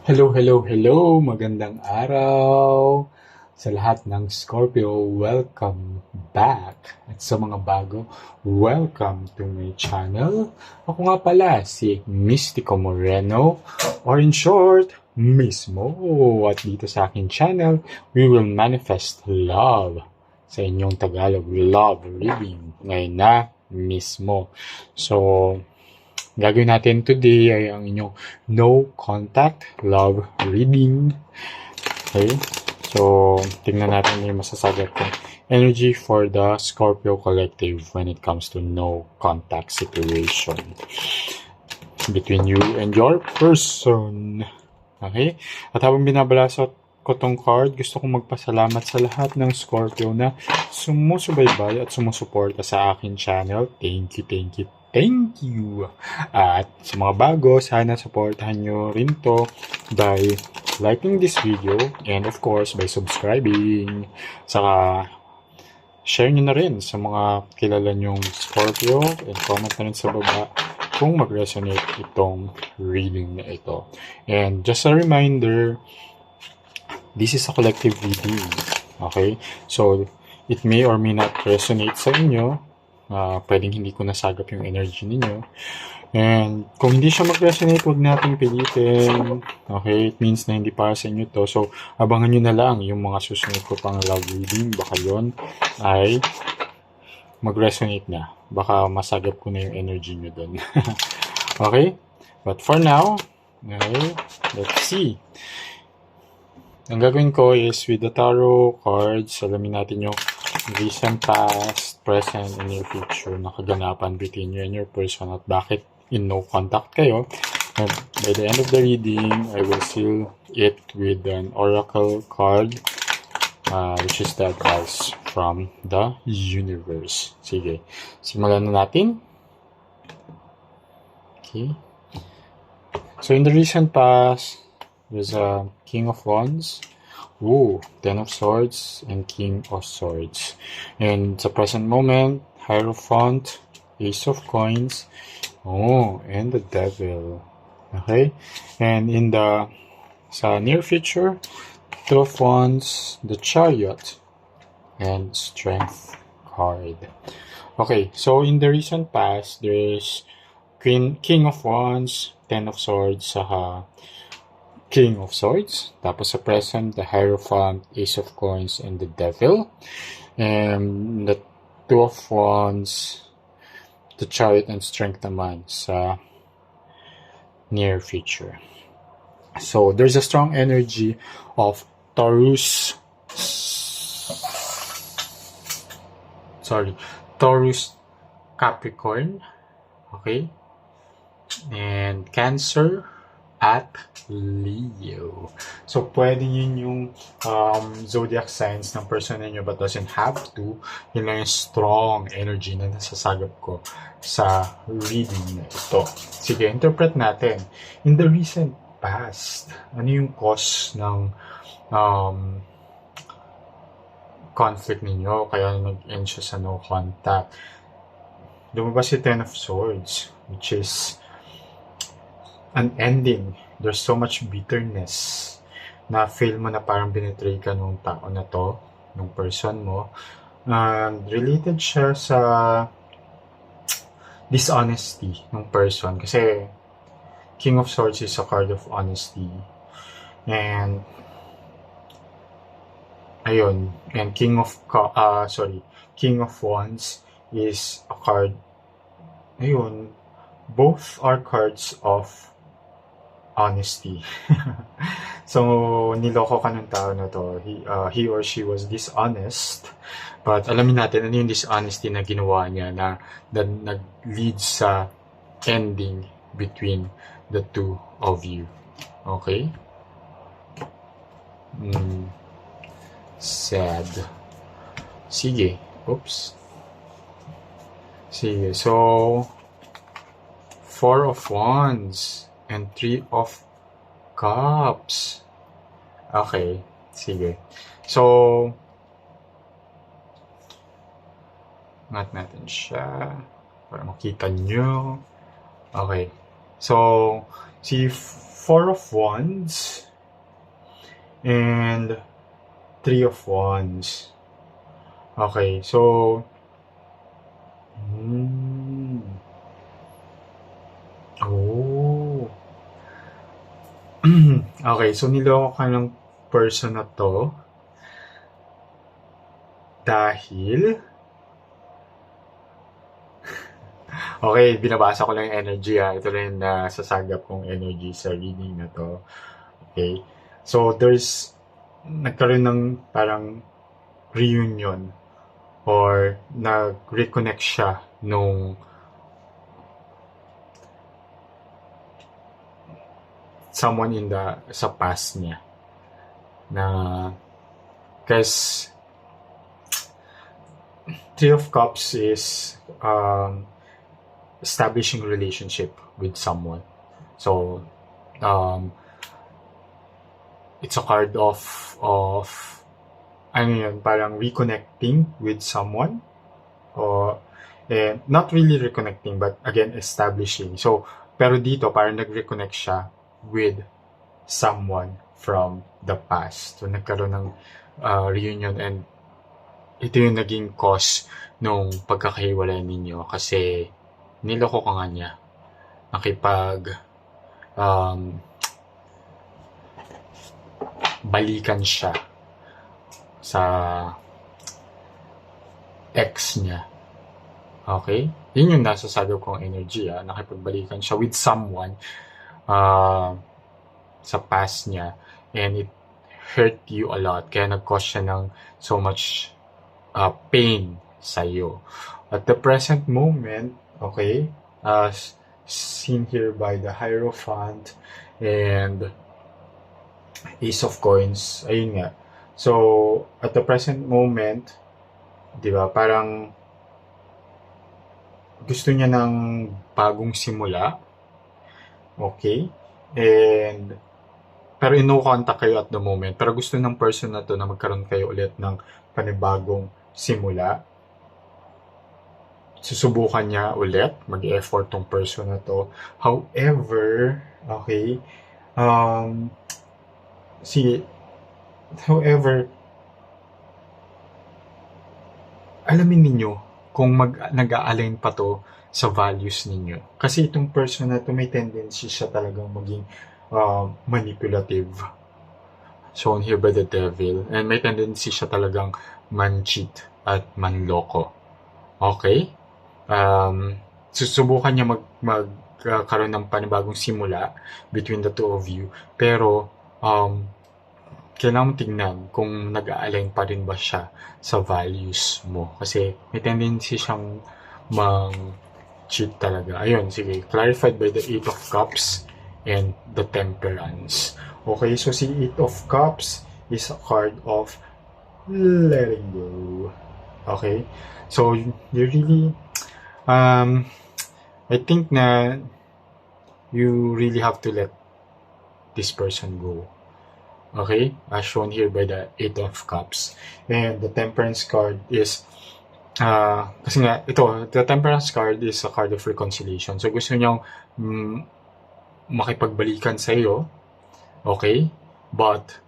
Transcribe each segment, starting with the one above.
Hello, hello, hello! Magandang araw sa lahat ng Scorpio. Welcome back. At sa mga bago, welcome to my channel. Ako nga pala si Mystico Moreno, or in short, Mismo. At dito sa aking channel, we will manifest love. Sa inyong Tagalog, love reading. Ngayon na mismo. So, gagawin natin today ay ang inyong no contact love reading. Okay? So, tingnan natin yung masasagot kong energy for the Scorpio collective when it comes to no contact situation between you and your person. Okay? At habang binabalasot ko tong card, gusto kong magpasalamat sa lahat ng Scorpio na sumusubaybay at sumusuporta sa akin channel. Thank you, thank you, thank you. At sa mga bago, sana supportahan nyo rin to by liking this video and of course by subscribing. Saka share nyo na rin sa mga kilala nyong Scorpio and comment na rin sa baba kung mag-resonate itong reading na ito. And just a reminder, this is a collective reading. Okay? So, it may or may not resonate sa inyo. Pwedeng hindi ko nasagap yung energy ninyo. And kung hindi siya mag-resonate, huwag nating pilitin. Okay? It means na hindi para sa inyo to. So, abangan nyo na lang yung mga susunod ko pang love reading. Baka yon ay mag-resonate na. Baka masagap ko na yung energy nyo doon. Okay? But for now, okay, let's see. Ang gagawin ko is with the tarot cards, alamin natin yung recent, past, present, and near future na kaganapan between you and your person at bakit in no contact kayo. And by the end of the reading, I will seal it with an oracle card, which is the advice from the universe. Sige, simulan na natin. Okay. So in the recent past, there's a King of Wands, Ten of Swords, and King of Swords. And sa present moment, Hierophant, Ace of Coins, and the Devil. Okay? And in the sa near future, Two of Wands, the Chariot, and Strength card. Okay, so in the recent past, there's King of Wands, Ten of Swords, King of Swords. Tapos sa present, the Hierophant, Ace of Coins, and the Devil. And the Two of Wands, the Chariot, and Strength naman sa near future. So, there's a strong energy of Taurus Capricorn, okay, and Cancer at Leo. So, pwede yun yung zodiac signs ng person ninyo but doesn't have to. Yun lang yung strong energy na nasasagap ko sa reading na ito. Sige, interpret natin. In the recent past, ano yung cause ng conflict ninyo? Kaya nag-end siya sa no contact. Lumabas si Ten of Swords, which is an ending. There's so much bitterness na feel mo na parang binetray ka nung tao na to, nung person mo. Related siya sa dishonesty ng person. Kasi King of Swords is a card of honesty. And ayun. And King of Wands is a card. Ayun. Both are cards of honesty. So, niloko ka ng tao na to. He or she was dishonest. But alamin natin ano yung dishonesty na ginawa niya na nag-lead sa ending between the two of you. Okay? Sad. Sige. Oops. Sige. So, Four of Wands and Three of Cups. Okay. Sige. So, angat natin siya para makita nyo. Okay. So, si Four of Wands and Three of Wands. Okay, so oh. Okay, so niloko ka ng person na to dahil okay, binabasa ko lang yung energy ha. Ito rin na sasagap kong energy sa reading na to. Okay, so nagkaroon ng parang reunion or nag-reconnect siya nung someone sa past niya na kasi Three of Cups is establishing relationship with someone. So it's a card of ano yun, parang reconnecting with someone or not really reconnecting but again establishing. So pero dito parang nag-reconnect siya with someone from the past. So nagkaroon ng reunion and ito yung naging cause nung pagkakahiwalay ninyo kasi niloko ka nga niya. Balikan siya sa ex niya. Okay? Yun yung nasasagap kong energy. Nakipagbalikan siya with someone sa past niya and it hurt you a lot. Kaya nag-cause siya ng so much pain sa'yo. At the present moment, okay, seen here by the Hierophant and Ace of Coins, ayun nga. So, at the present moment, di ba, parang gusto niya ng bagong simula, okay, and pero ino-contact kayo at the moment, pero gusto ng person na to na magkaroon kayo ulit ng panibagong simula. Susubukan niya ulit, mag-effort tong person na to. However, okay, alamin ninyo kung nag-a-align pa to sa values ninyo. Kasi itong person na to may tendency siya talagang maging manipulative. Shown here by the devil. And may tendency siya talagang man-cheat at manloko. Okay? Susubukan niya magkaroon ng panibagong simula between the two of you. Pero, kailangan mo tingnan kung nag-a-align pa rin ba siya sa values mo. Kasi may tendency siyang cheat talaga. Ayun, sige. Clarified by the Eight of Cups and the Temperance. Okay, so si Eight of Cups is a card of letting go. Okay? So, you really, I think na you really have to let this person go. Okay? As shown here by the Eight of Cups. And the Temperance card is kasi nga, the Temperance card is a card of reconciliation. So, gusto niyang makipagbalikan sa iyo. Okay? But,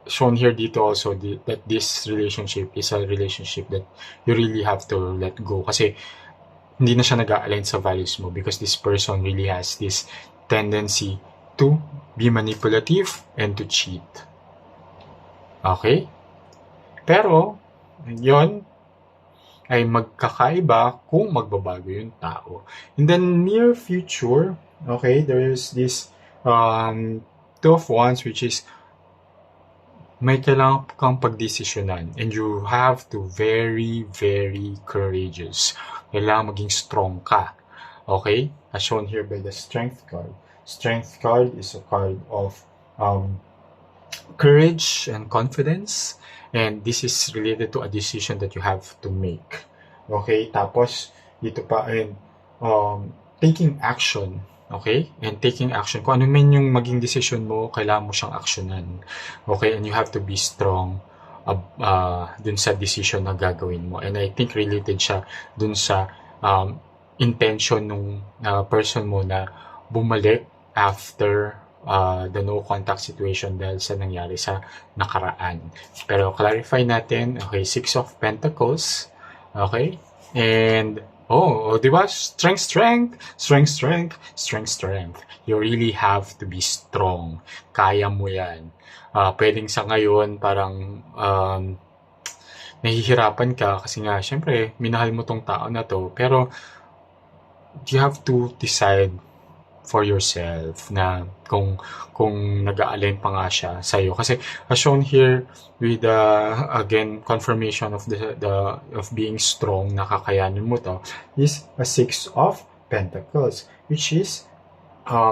shown here dito also that this relationship is a relationship that you really have to let go. Kasi, hindi na siya nag-a-align sa values mo because this person really has this tendency to be manipulative and to cheat. Okay? Pero, yon ay magkakaiba kung magbabago yung tao. In the near future, okay, there is this Two of Wands which is may kailangan kang pagdesisyonan and you have to very, very courageous. Kailangan maging strong ka. Okay? As shown here by the Strength card. Strength card is a card of courage and confidence. And this is related to a decision that you have to make. Okay? Tapos, dito pa, taking action. Okay? And taking action. Kung ano man yung maging decision mo, kailangan mo siyang actionan. Okay? And you have to be strong dun sa decision na gagawin mo. And I think related siya dun sa intention nung person mo na bumalik after the no contact situation dahil sa nangyari sa nakaraan. Pero clarify natin, okay, Six of Pentacles, okay? And, di ba? Strength. You really have to be strong. Kaya mo yan. Pwedeng sa ngayon, parang nahihirapan ka kasi nga, syempre, minahal mo tong tao na to. Pero, you have to decide for yourself na kung nag-aalin pa nga siya sa'yo. Kasi as shown here with again confirmation of the of being strong, nakakayanin mo to, is a Six of Pentacles, which is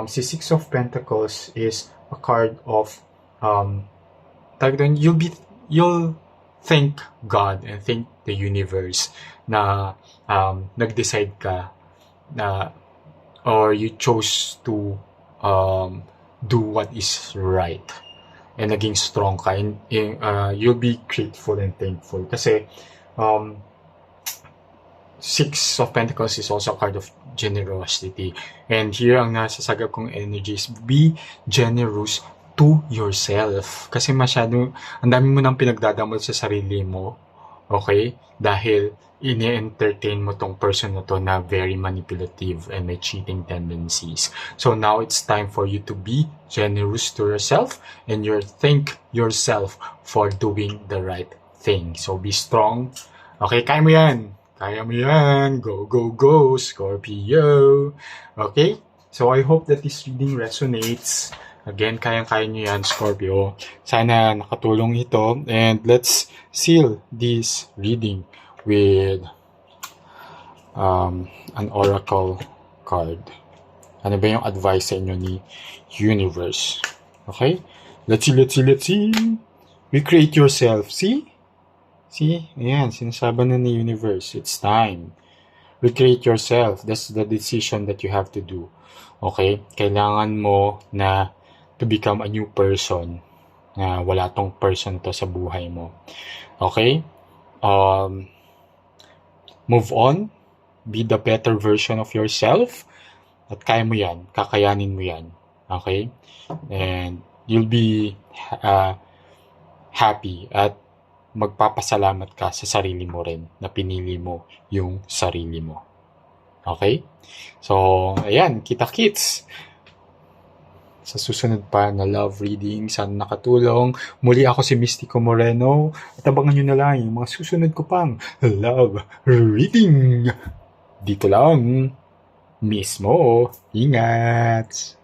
si Six of Pentacles is a card of you'll thank God and thank the universe na nag-decide ka na or you chose to do what is right and naging strong ka, and you'll be grateful and thankful kasi Six of Pentacles is also a card of generosity, and here ang nasasagap kong energies, be generous to yourself kasi masyado ang dami mo nang pinagdadamot sa sarili mo, okay, dahil ini-entertain mo tong person na to na very manipulative and may cheating tendencies. So now it's time for you to be generous to yourself and thank yourself for doing the right thing. So be strong. Okay, kaya mo yan. Go, go, go, Scorpio. Okay? So I hope that this reading resonates. Again, kayang-kaya nyo yan, Scorpio. Sana nakatulong ito. And let's seal this reading with an oracle card. Ano ba yung advice sa inyo ni universe? Okay? Let's see. Recreate yourself. See? Ayan, sinasabi na ni universe. It's time. Recreate yourself. That's the decision that you have to do. Okay? Kailangan mo na to become a new person. Na wala tong person to sa buhay mo. Okay? Move on, be the better version of yourself, at kaya mo yan, kakayanin mo yan, okay? And you'll be happy at magpapasalamat ka sa sarili mo rin na pinili mo yung sarili mo. Okay? So, ayan, kita-kits! Sa susunod pa na love reading, sana nakatulong. Muli ako si Mystico Moreno at abangan nyo na lang yung mga susunod ko pang love reading. Dito lang mismo. Ingat!